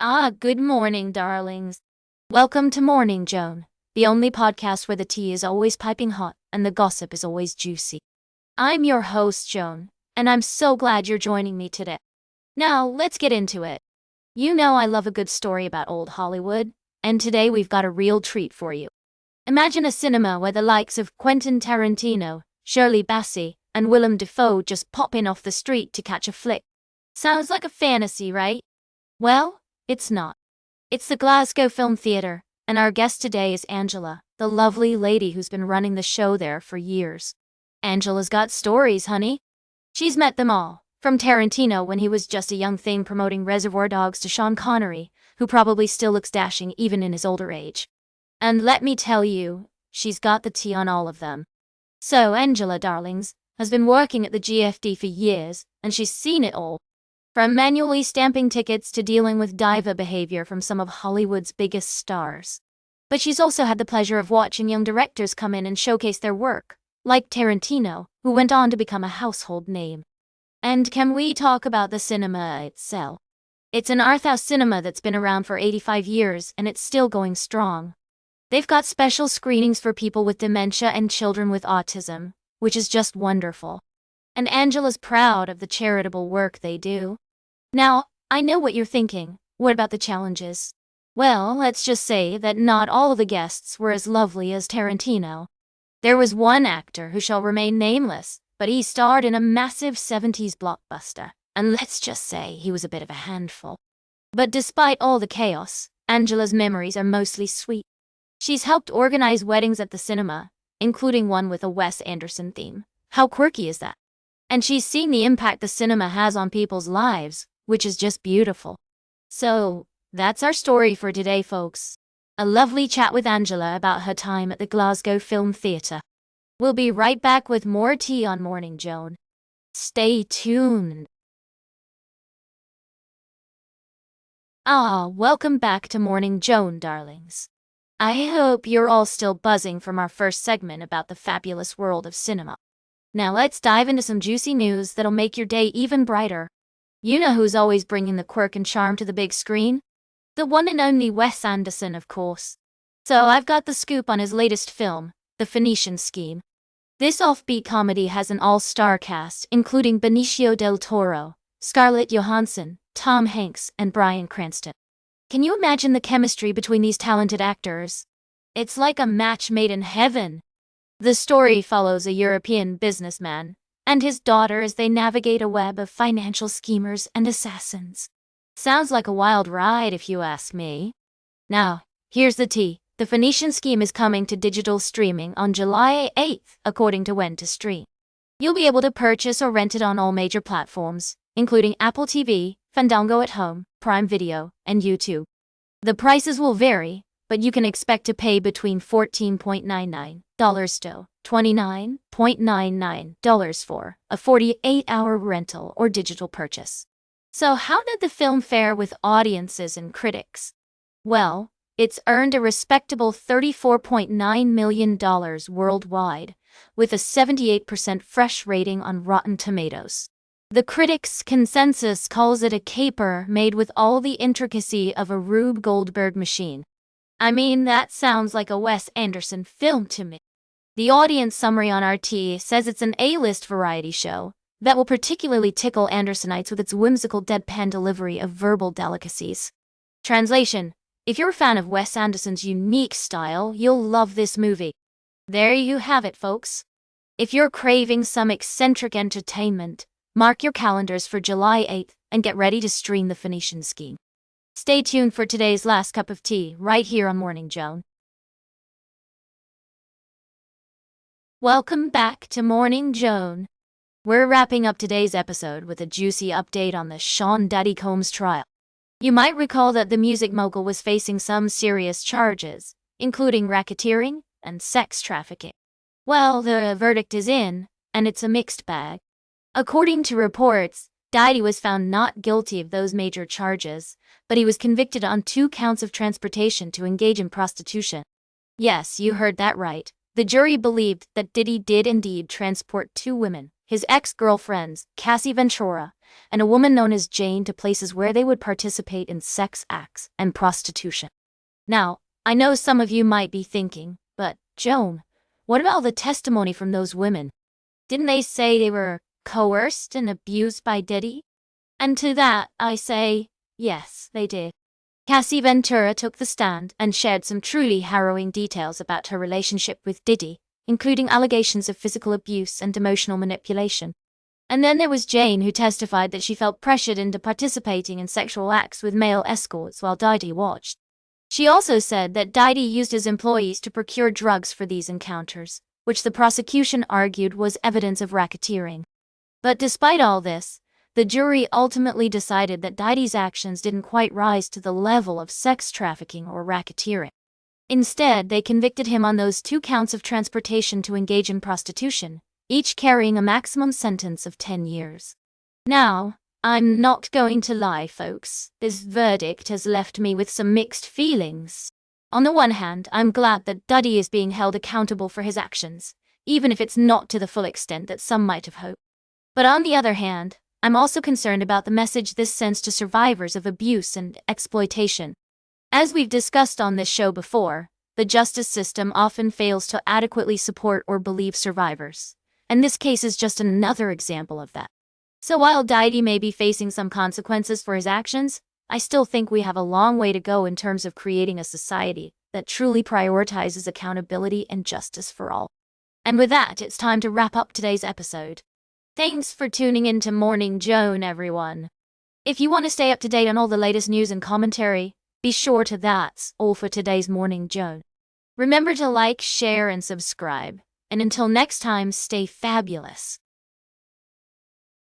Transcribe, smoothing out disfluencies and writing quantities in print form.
Good morning, darlings. Welcome to Morning Joan, the only podcast where the tea is always piping hot and the gossip is always juicy. I'm your host, Joan, and I'm so glad you're joining me today. Now, let's get into it. You know I love a good story about old Hollywood, and today we've got a real treat for you. Imagine a cinema where the likes of Quentin Tarantino, Shirley Bassey, and Willem Dafoe just pop in off the street to catch a flick. Sounds like a fantasy, right? Well, it's not. It's the Glasgow Film Theatre, and our guest today is Angela, the lovely lady who's been running the show there for years. Angela's got stories, honey. She's met them all, from Tarantino when he was just a young thing promoting Reservoir Dogs to Sean Connery, who probably still looks dashing even in his older age. And let me tell you, she's got the tea on all of them. So Angela, darlings, has been working at the GFD for years, and she's seen it all. From manually stamping tickets to dealing with diva behavior from some of Hollywood's biggest stars. But she's also had the pleasure of watching young directors come in and showcase their work, like Tarantino, who went on to become a household name. And can we talk about the cinema itself? It's an art house cinema that's been around for 85 years and it's still going strong. They've got special screenings for people with dementia and children with autism, which is just wonderful. And Angela's proud of the charitable work they do. Now, I know what you're thinking. What about the challenges? Well, let's just say that not all of the guests were as lovely as Tarantino. There was one actor who shall remain nameless, but he starred in a massive 70s blockbuster, and let's just say he was a bit of a handful. But despite all the chaos, Angela's memories are mostly sweet. She's helped organize weddings at the cinema, including one with a Wes Anderson theme. How quirky is that? And she's seen the impact the cinema has on people's lives, which is just beautiful. So, that's our story for today, folks. A lovely chat with Angela about her time at the Glasgow Film Theatre. We'll be right back with more tea on Morning Joan. Stay tuned. Welcome back to Morning Joan, darlings. I hope you're all still buzzing from our first segment about the fabulous world of cinema. Now let's dive into some juicy news that'll make your day even brighter. You know who's always bringing the quirk and charm to the big screen? The one and only Wes Anderson, of course. So I've got the scoop on his latest film, The Phoenician Scheme. This offbeat comedy has an all-star cast, including Benicio del Toro, Scarlett Johansson, Tom Hanks, and Bryan Cranston. Can you imagine the chemistry between these talented actors? It's like a match made in heaven. The story follows a European businessman and his daughter as they navigate a web of financial schemers and assassins. Sounds like a wild ride if you ask me. Now, here's the tea. The Phoenician Scheme is coming to digital streaming on July 8th, according to When to Stream. You'll be able to purchase or rent it on all major platforms, including Apple TV, Fandango at Home, Prime Video, and YouTube. The prices will vary, but you can expect to pay between $14.99 to $29.99 for a 48-hour rental or digital purchase. So how did the film fare with audiences and critics? Well, it's earned a respectable $34.9 million worldwide, with a 78% fresh rating on Rotten Tomatoes. The critics' consensus calls it a caper made with all the intricacy of a Rube Goldberg machine. I mean, that sounds like a Wes Anderson film to me. The audience summary on RT says it's an A-list variety show that will particularly tickle Andersonites with its whimsical deadpan delivery of verbal delicacies. Translation: if you're a fan of Wes Anderson's unique style, you'll love this movie. There you have it, folks. If you're craving some eccentric entertainment, mark your calendars for July 8th and get ready to stream The Phoenician Scheme. Stay tuned for today's last cup of tea, right here on Morning Joan. Welcome back to Morning Joan. We're wrapping up today's episode with a juicy update on the Sean Diddy Combs trial. You might recall that the music mogul was facing some serious charges, including racketeering and sex trafficking. Well, the verdict is in, and it's a mixed bag. According to reports, Diddy was found not guilty of those major charges, but he was convicted on 2 counts of transportation to engage in prostitution. Yes, you heard that right. The jury believed that Diddy did indeed transport 2 women, his ex-girlfriends, Cassie Ventura, and a woman known as Jane, to places where they would participate in sex acts and prostitution. Now, I know some of you might be thinking, but, Joan, what about all the testimony from those women? Didn't they say they were coerced and abused by Diddy? And to that, I say, yes, they did. Cassie Ventura took the stand and shared some truly harrowing details about her relationship with Diddy, including allegations of physical abuse and emotional manipulation. And then there was Jane, who testified that she felt pressured into participating in sexual acts with male escorts while Diddy watched. She also said that Diddy used his employees to procure drugs for these encounters, which the prosecution argued was evidence of racketeering. But despite all this, the jury ultimately decided that Diddy's actions didn't quite rise to the level of sex trafficking or racketeering. Instead, they convicted him on those 2 counts of transportation to engage in prostitution, each carrying a maximum sentence of 10 years. Now, I'm not going to lie, folks, this verdict has left me with some mixed feelings. On the one hand, I'm glad that Diddy is being held accountable for his actions, even if it's not to the full extent that some might have hoped. But on the other hand, I'm also concerned about the message this sends to survivors of abuse and exploitation. As we've discussed on this show before, the justice system often fails to adequately support or believe survivors, and this case is just another example of that. So while Diddy may be facing some consequences for his actions, I still think we have a long way to go in terms of creating a society that truly prioritizes accountability and justice for all. And with that, it's time to wrap up today's episode. Thanks for tuning in to Morning Joan, everyone. If you want to stay up to date on all the latest news and commentary, be sure to that's all for today's Morning Joan. Remember to like, share, and subscribe. And until next time, stay fabulous.